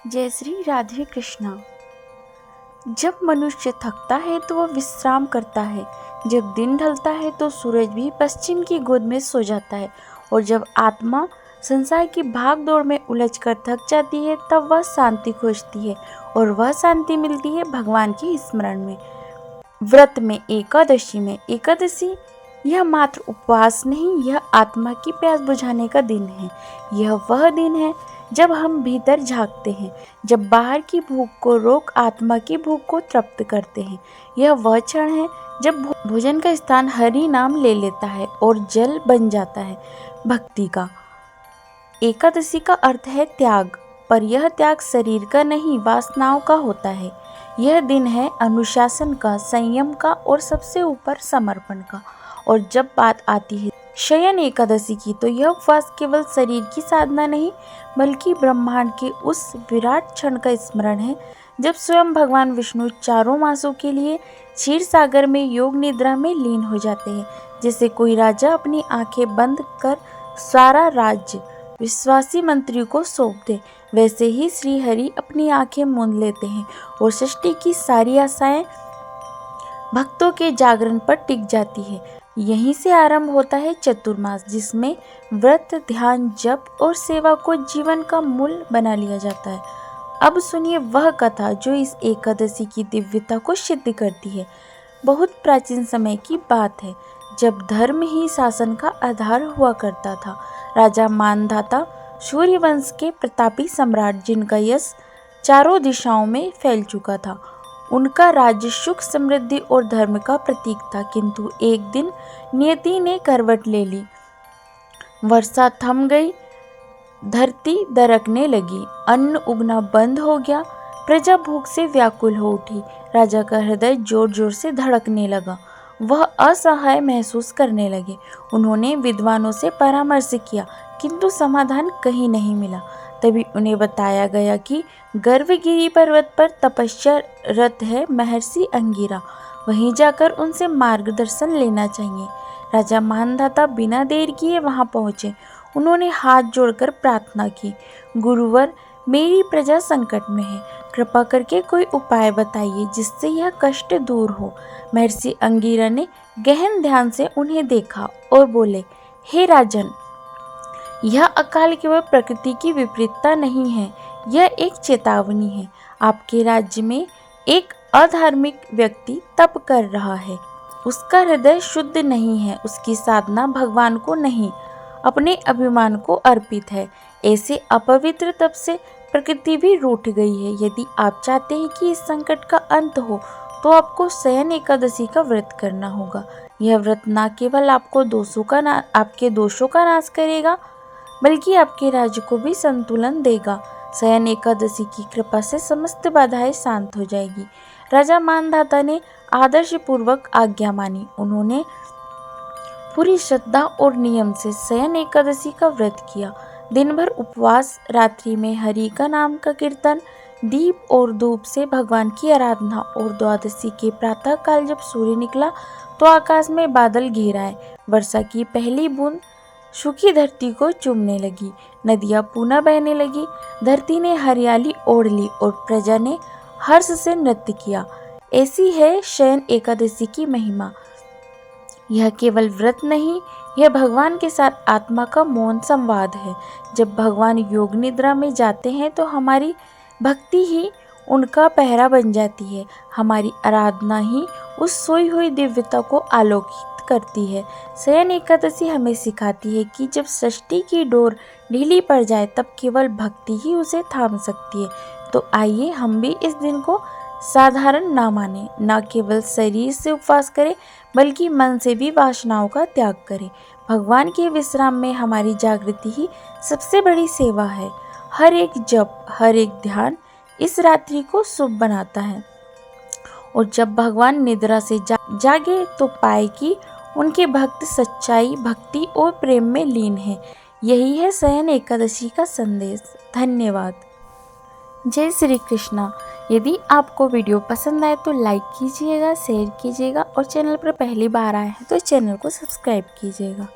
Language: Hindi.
जय श्री राधे कृष्णा। जब मनुष्य थकता है तो वह विश्राम करता है। जब दिन ढलता है तो सूरज भी पश्चिम की गोद में सो जाता है। और जब आत्मा संसार की भाग दौड़ में उलझकर थक जाती है तब वह शांति खोजती है। और वह शांति मिलती है भगवान के स्मरण में, व्रत में, एकादशी में। एकादशी यह मात्र उपवास नहीं, यह आत्मा की प्यास बुझाने का दिन है। यह वह दिन है जब हम भीतर झांकते हैं, जब बाहर की भूख को रोक आत्मा की भूख को तृप्त करते हैं। यह वह क्षण है जब भोजन का स्थान हरि नाम ले लेता है और जल बन जाता है भक्ति का। एकादशी का अर्थ है त्याग, पर यह त्याग शरीर का नहीं, वासनाओं का होता है। यह दिन है अनुशासन का, संयम का और सबसे ऊपर समर्पण का। और जब बात आती है शयन एकादशी की, तो यह उपवास केवल शरीर की साधना नहीं बल्कि ब्रह्मांड के उस विराट क्षण का स्मरण है जब स्वयं भगवान विष्णु चारों मासों के लिए क्षीर सागर में योग निद्रा में लीन हो जाते हैं। जैसे कोई राजा अपनी आंखें बंद कर सारा राज्य विश्वासी मंत्री को सौंप दे, वैसे ही श्री हरि अपनी आंखें मूंद लेते हैं और सृष्टि की सारी आशाएं भक्तों के जागरण पर टिक जाती है। यहीं से आरंभ होता है चतुर्मास, जिसमें व्रत, ध्यान, जप और सेवा को जीवन का मूल बना लिया जाता है। अब सुनिए वह कथा जो इस एकादशी की दिव्यता को सिद्ध करती है। बहुत प्राचीन समय की बात है, जब धर्म ही शासन का आधार हुआ करता था। राजा मानधाता सूर्यवंश के प्रतापी सम्राट, जिनका यश चारों दिशाओं में फैल चुका था। उनका राज्य सुख, समृद्धि और धर्म का प्रतीक था। किंतु एक दिन नियति ने करवट ले ली। वर्षा थम गई, धरती दरकने लगी, अन्न उगना बंद हो गया, प्रजा भूख से व्याकुल हो उठी। राजा का हृदय जोर जोर से धड़कने लगा, वह असहाय महसूस करने लगे। उन्होंने विद्वानों से परामर्श किया, किंतु समाधान कहीं नहीं मिला। तभी उन्हें बताया गया कि गर्भगिरी पर्वत पर तपस्यारत है महर्षि अंगिरा, वहीं जाकर उनसे मार्गदर्शन लेना चाहिए। राजा मानधाता बिना देर किए वहां पहुंचे। उन्होंने हाथ जोड़कर प्रार्थना की, गुरुवर, मेरी प्रजा संकट में है, कृपा करके कोई उपाय बताइए जिससे यह कष्ट दूर हो। महर्षि अंगिरा ने गहन ध्यान से उन्हें देखा और बोले, हे राजन, यह अकाल केवल प्रकृति की विपरीतता नहीं है, यह एक चेतावनी है। आपके राज्य में एक अधार्मिक व्यक्ति तप कर रहा है, उसका हृदय शुद्ध नहीं है, उसकी साधना भगवान को नहीं अपने अभिमान को अर्पित है। ऐसे अपवित्र तप से प्रकृति भी रूठ गई है। यदि आप चाहते हैं कि इस संकट का अंत हो तो आपको शयन एकादशी का व्रत करना होगा। यह व्रत न केवल आपके दोषों का नाश करेगा बल्कि आपके राज्य को भी संतुलन देगा। शयन एकादशी की कृपा से समस्त बाधाएं शांत हो जाएगी। राजा मानधाता ने आदर्श पूर्वक आज्ञा मानी। उन्होंने पूरी श्रद्धा और नियम से शयन एकादशी का व्रत किया। दिन भर उपवास, रात्रि में हरि का नाम का कीर्तन, दीप और धूप से भगवान की आराधना। और द्वादशी के प्रातः काल जब सूर्य निकला तो आकाश में बादल घेर आए। वर्षा की पहली बूंद सूखी धरती को चूमने लगी, नदियां पुनः बहने लगी, धरती ने हरियाली ओढ़ ली और प्रजा ने हर्ष से नृत्य किया। ऐसी है शयन एकादशी की महिमा। यह केवल व्रत नहीं, यह भगवान के साथ आत्मा का मौन संवाद है। जब भगवान योग निद्रा में जाते हैं तो हमारी भक्ति ही उनका पहरा बन जाती है, हमारी आराधना ही उस सोई हुई दिव्यता को आलोकित करती है। शयन एकादशी हमें सिखाती है कि जब सृष्टि की डोर ढीली पड़ जाए तब केवल भक्ति ही उसे थाम सकती है। तो आइए हम भी इस दिन को साधारण ना माने, न केवल शरीर से उपवास करें बल्कि मन से भी वासनाओं का त्याग करें। भगवान के विश्राम में हमारी जागृति ही सबसे बड़ी सेवा है। हर एक जप, हर एक ध्यान इस रात्रि को शुभ बनाता है। और जब भगवान निद्रा से जागे तो पाए कि उनके भक्त सच्चाई, भक्ति और प्रेम में लीन है। यही है शयन एकादशी का संदेश। धन्यवाद। जय श्री कृष्णा। यदि आपको वीडियो पसंद आए तो लाइक कीजिएगा, शेयर कीजिएगा और चैनल पर पहली बार आए हैं तो चैनल को सब्सक्राइब कीजिएगा।